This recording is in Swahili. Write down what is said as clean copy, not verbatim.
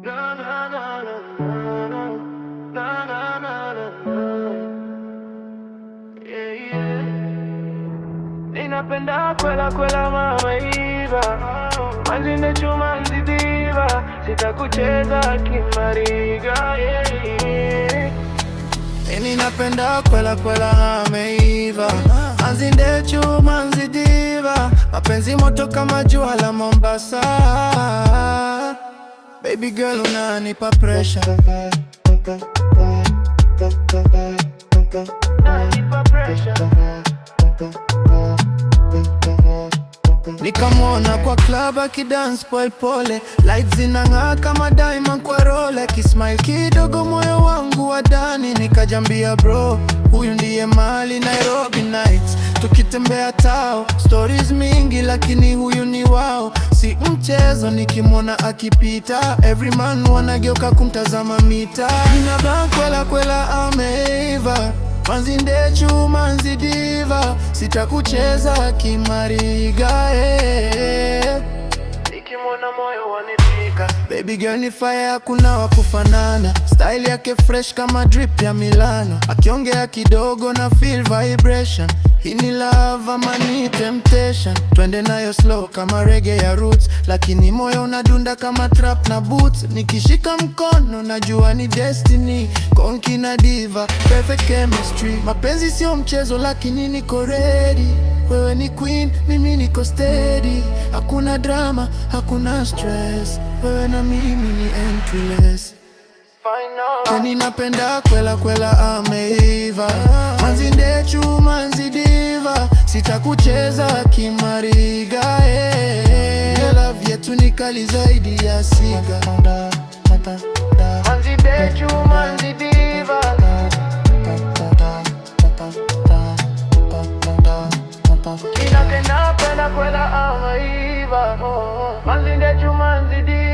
Na, na, na, na, na, na, na, na, na, na. Yeah, yeah. Ninapenda kwela kwela mamaiva, manzine chuma nzidiva, sitakucheza kimariga, yeah. Ninapenda kwela kwela mamaiva, manzine chuma nzidiva, mapenzi moto kama jua la Mombasa. Baby girl unanipa pressure, unanipa pressure. Nikamwona kwa club akidance pole pole, lights zinang'aa kama diamond kwa role, akismile kidogo moyo wangu wa ndani nikajambia bro, huyu ndiye mali Nairobi nights, tukitembea tao, stories mingi lakini huyu ni wao, si mchezo nikimwona akipita, every man wanageuka kumtazama mita. Ninabang kwela kwela ameiva, manzinde chuma nzidiva, sitakucheza kimariga, nikimwona moyo wanitika. Baby girl ni fire, hakuna wa kufanana, style yake fresh kama drip ya Milano, akiongea kidogo na feel vibration. Hii ni love ama ni temptation? Twende nayo slow kama reggae ya roots, lakini moyo unadunda kama trap na boots. Nikishika mkono najua ni destiny, konki na diva, perfect chemistry. Mapenzi sio mchezo lakini niko ready, wewe ni queen, mimi niko steady. Hakuna drama, hakuna stress, wewe na mimi ni endless. Ninapenda kwela kwela ameiva, manzinde chuma nzidiva, sitakucheza kimariga, love yetu ni kali zaidi ya siga. Manzinde chuma nzidiva, ninapenda kwela ameiva, manzinde chuma nzidiva.